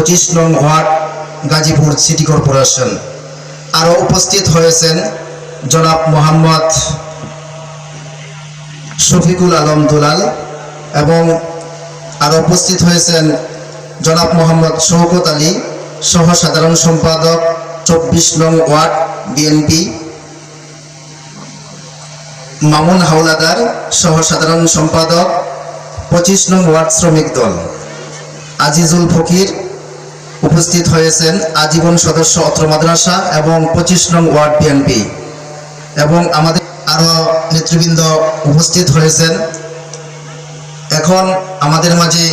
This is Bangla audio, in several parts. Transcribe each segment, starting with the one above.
25 নং ওয়ার্ড গাজীপুর সিটি কর্পোরেশন। আরও উপস্থিত হয়েছেন জনাব মোহাম্মদ শফিকুল আলম দুলাল এবং আরও উপস্থিত হয়েছেন জনাব মোহাম্মদ শওকত আলী, সহ সাধারণ সম্পাদক 24 নং ওয়ার্ড বিএনপি, মামুন হাওলাদার, সহ সাধারণ সম্পাদক 25 নং ওয়ার্ড শ্রমিক দল, আজিজুল ফকির উপস্থিত হয়েছেন, আজীবন সদস্য অত্র মাদ্রাসা এবং 25 নং ওয়ার্ড বিএনপি, এবং আমাদের আরও নেতৃবৃন্দ উপস্থিত হয়েছেন। এখন আমাদের মাঝে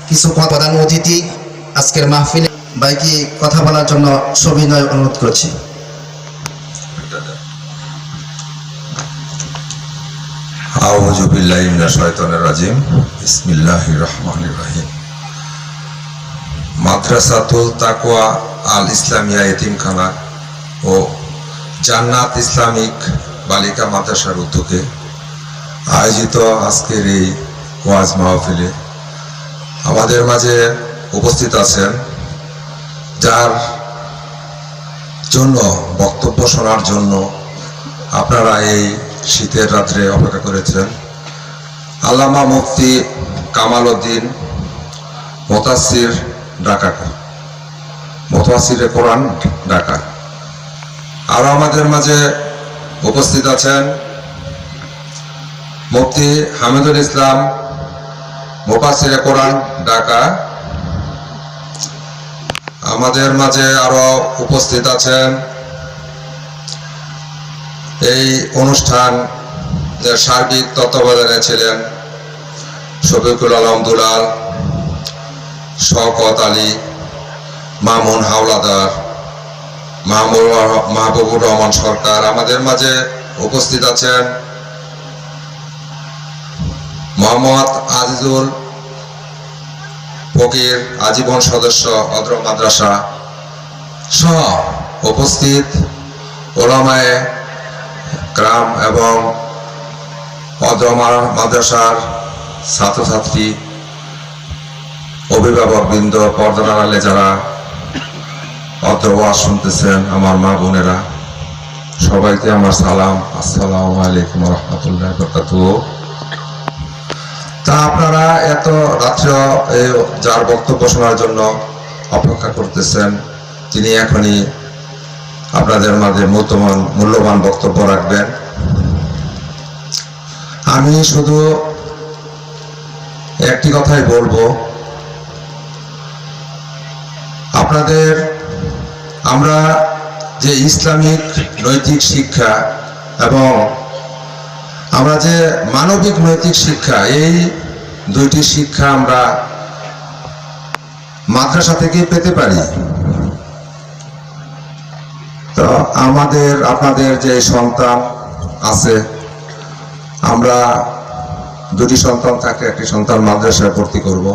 কিছু প্রধান অতিথি আজকের মাহফিলে বাইকে কথা বলার জন্য সবিনয় অনুরোধ করছি। আউযু বিল্লাহি মিনাশ শাইতানির রাজিম। বিসমিল্লাহির রহমানির রহিম। মাদ্রাসাতুল তাকওয়া আল ইসলামিয়া এতিমখানা ও জান্নাত ইসলামিক বালিকা মাদ্রাসার উদ্যোগে আয়োজিত আজকের এই ওয়াজ মাহফিলে আমাদের মাঝে উপস্থিত আছেন, যার জন্য বক্তব্য শোনার জন্য আপনারা এই শীতের রাত্রে অপেক্ষা করেছেন, আল্লামা মুফতি কামাল উদ্দিন মুতাসসির ঢাকা, মুতাসসিরে কোরআন ঢাকা। আরও আমাদের মাঝে উপস্থিত আছেন মুফতি হামিদুল ইসলাম মুফাসসিরে কোরআন ঢাকা। আমাদের মাঝে আরো উপস্থিত আছেন এই অনুষ্ঠান সার্বিক তত্ত্বাবধানে ছিলেন শফিকুল আলম দুলাল, শওকত আলী, মামুন হাওলাদার, মাহবুবুর রহমান সরকার। আমাদের মাঝে উপস্থিত আছেন মোহাম্মদ আজিজুল ফকির, আজীবন সদস্য অত্র মাদ্রাসা সহ উপস্থিত ওলামায়ে গ্রাম এবং অত্র মাদ্রাসার ছাত্রছাত্রী, অভিভাবক বৃন্দ, পর্দার আড়ালে যারা অত্র ওয়াজ শুনতেছেন, আমার মা বোনেরা, সবাইকে আমার সালাম, আসসালামু আলাইকুম ওয়া রাহমাতুল্লাহি ওয়া বারাকাতুহু। তা আপনারা এত রাত্রে যার বক্তব্য শোনার জন্য অপেক্ষা করতেছেন, তিনি এখনই আপনাদের মাঝে মূল্যবান বক্তব্য রাখবেন। আমি শুধু একটি কথাই বলবো, আপনাদের আমরা যে ইসলামিক নৈতিক শিক্ষা এবং আমরা যে মানবিক নৈতিক শিক্ষা, এই দুইটি শিক্ষা আমরা মাদ্রাসা থেকে পেতে পারি। তো আপনাদের যে সন্তান আছে, আমরা দুটি সন্তান থাকে, একটি সন্তান মাদ্রাসায় ভর্তি করব,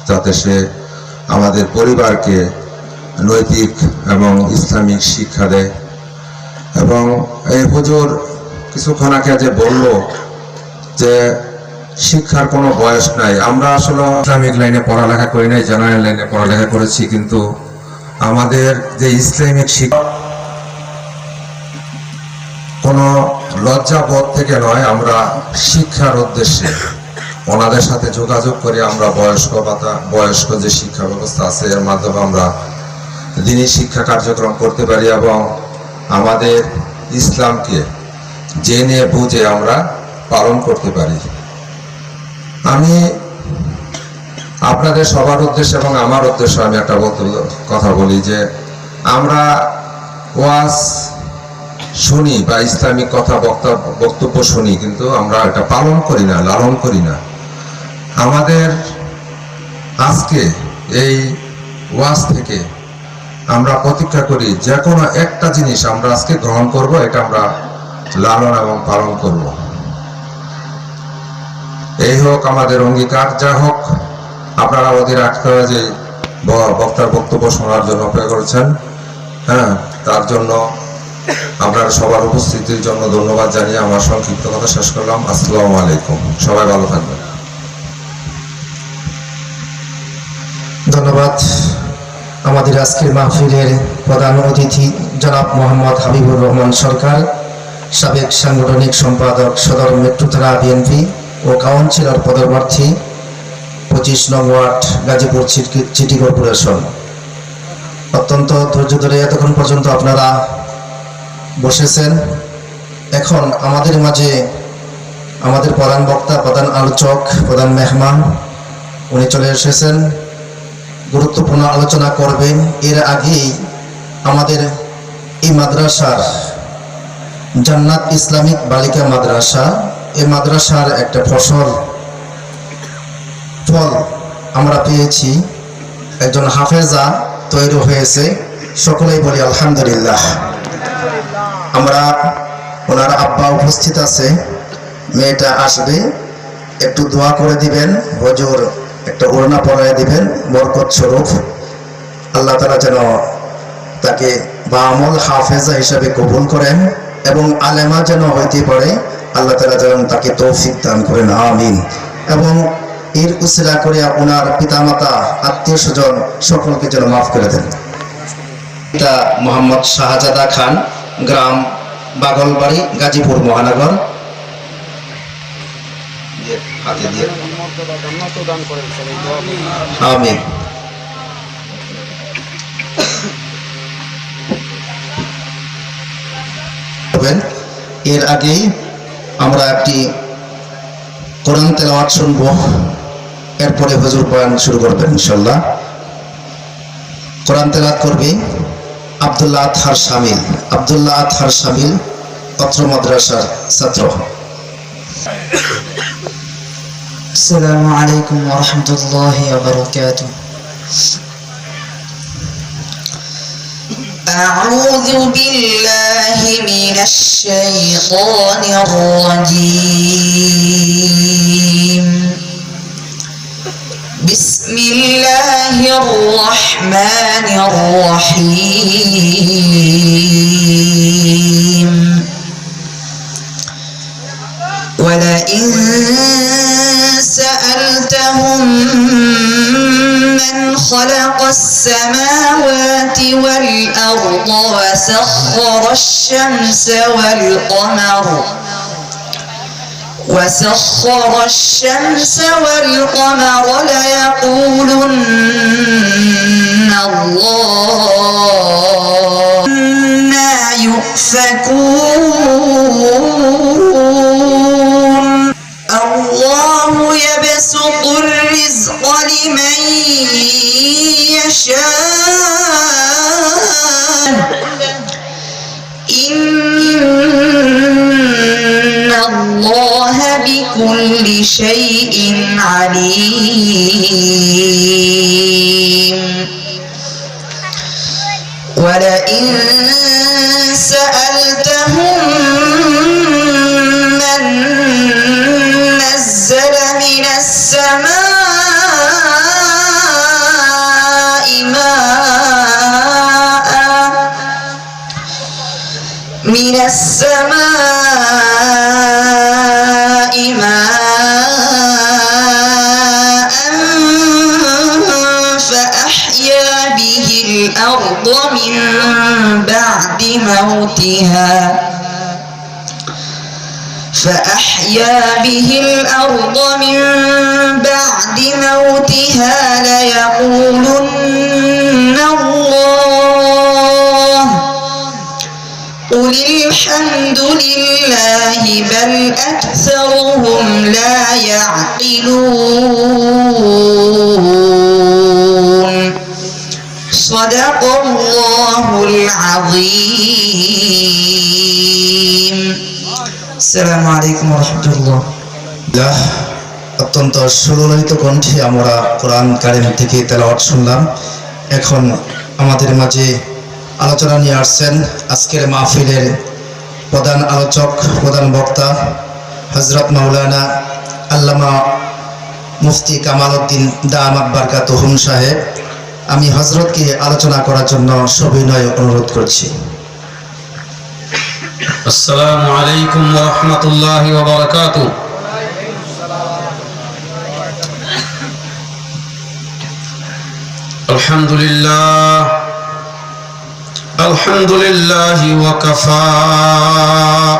যাতে সে আমাদের পরিবারকে নৈতিক এবং ইসলামিক শিক্ষা দেয়। এবং এই হুজুর কিছুক্ষণ আগে যে বলল যে শিক্ষার কোনো বয়স নাই, আমরা আসলে ইসলামিক লাইনে পড়ালেখা করি নাই, জেনারেল লাইনে পড়ালেখা করেছি, কিন্তু আমাদের যে ইসলামিক শিক্ষা কোনো লজ্জাবোধ থেকে নয়, আমরা শিক্ষার উদ্দেশ্যে ওনাদের সাথে যোগাযোগ করে আমরা বয়স্ক যে শিক্ষা ব্যবস্থা আছে এর মাধ্যমে আমরা দিনী শিক্ষা কার্যক্রম করতে পারি এবং আমাদের ইসলামকে জেনে বুঝে আমরা পালন করতে পারি। আমি আপনাদের সবার উদ্দেশ্যে এবং আমার উদ্দেশ্যে আমি একটা কথা বলি যে আমরা ওয়াজ শুনি বা ইসলামিক কথা বক্তব্য শুনি, কিন্তু আমরা এটা পালন করি না, লালন করি না। আমাদের আজকে এই ওয়াজ থেকে আমরা প্রতীক্ষা করি যে কোনো একটা জিনিস আমরা আজকে গ্রহণ করব, এটা আমরা লালন এবং পালন করব। এই হোক আমাদের অঙ্গীকার। যা হোক, আপনারা অধীর আগ্রহে যে বক্তার বক্তব্য শোনার জন্য অপেক্ষা করেছেন, তার জন্য আপনারা সবার উপস্থিতির জন্য ধন্যবাদ জানিয়ে আমার সংক্ষিপ্ত কথা শেষ করলাম। আসসালামু আলাইকুম, সবাই ভালো থাকবেন। ধন্যবাদ আমাদের আজকের মাহফিলের প্রধান অতিথি জনাব মোহাম্মদ হাবিবুর রহমান সরকার, সাবেক সাংগঠনিক সম্পাদক সদর মেট্রো থানা বিএনপি ও কাউন্সিলর পদপ্রার্থী 25 নং ওয়ার্ড গাজীপুর সিটি কর্পোরেশন। অত্যন্ত ধৈর্য ধরে এতক্ষণ পর্যন্ত আপনারা বসেছেন। এখন আমাদের মাঝে আমাদের প্রধান বক্তা, প্রধান আলোচক, প্রধান মেহমান উনি চলে এসেছেন, গুরুত্বপূর্ণ আলোচনা করবেন। এর আগেই আমাদের এই মাদ্রাসার জান্নাত ইসলামিক বালিকা মাদ্রাসা, এই মাদ্রাসার একটা ফল আমরা পেয়েছি, একজন হাফেজা তৈরি হয়েছে। সকলেই বলি আলহামদুলিল্লাহ। আমরা ওনার আব্বা উপস্থিত আছে, মেয়েটা আসবে, একটু দোয়া করে দিবেন, হুজুর একটা ওড়না পরায় দিবেন বরকত স্বরূপ। আল্লাহ তাআলা যেন তাকে বামল হাফেজা হিসাবে কবুল করেন এবং আলেমা যেন হইতে পারে, আল্লাহ তাআলা যেন তাকে তৌফিক দান করেন, আমিন। এবং এর উসিলা করে ওনার পিতামাতা, আত্মীয় স্বজন সকলকে যেন মাফ করে দেন। এটা মোহাম্মদ শাহজাদা খান, গ্রাম বাগলবাড়ি, গাজীপুর মহানগর। আমিন। এর আগেই আমরা একটি কোরআন তেলাওয়াত শুনবো, এরপরে হুজুর বয়ান শুরু করবেন ইনশাআল্লাহ। কোরআন তেলাওয়াত করবে আব্দুল্লাহ আতহার শামিল। আব্দুল্লাহ আতহার শামিল অত্র মাদ্রাসার ছাত্র। السلام عليكم ورحمة الله وبركاته. أعوذ بالله من الشيطان الرجيم. بسم الله الرحمن الرحيم. ولئن سألتهم من خلق السماوات والأرض وسخر الشمس والقمر ليقولن الله. أنى يؤفكون. الله يبسط الرزق لمن يشاء. إن الله بكل شيء عليم. ولئن سألتهم من نزل من السماء ماء فأحيا به الأرض من بعد موتها ليقولن الله. قل الحمد لله بل أكثرهم لا يعقلون. صدق الله العظيم. السلام عليكم ورحمة الله. অত্যন্ত সুললিত কণ্ঠে আমরা কোরআন কারিম থেকে তেলাওয়াত শুনলাম। এখন আমাদের মাঝে আলোচনা নিয়ে আসছেন আজকের মাহফিলের প্রধান আলোচক, প্রধান বক্তা হযরত মাওলানা আল্লামা মুফতি কামাল উদ্দিন দামাত বারকাতুহুম সাহেব। আমি হযরতকে আলোচনা করার জন্য সবিনয় অনুরোধ করছি। আসসালামু আলাইকুম ওয়া রাহমাতুল্লাহি ওয়া বারাকাতুহু। الحمد لله وكفى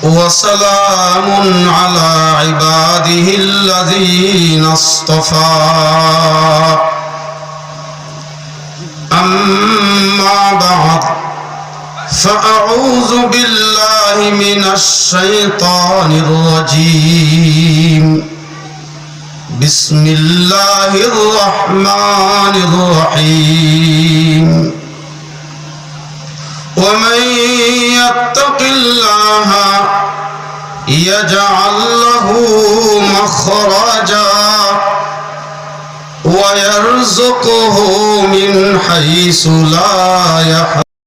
وسلام على عباده الذين اصطفى أما بعد فأعوذ بالله من الشيطان الرجيم بسم الله الرحمن الرحيم ومن يتق الله يجعل له مخرجا ويرزقه من حيث لا يحتسب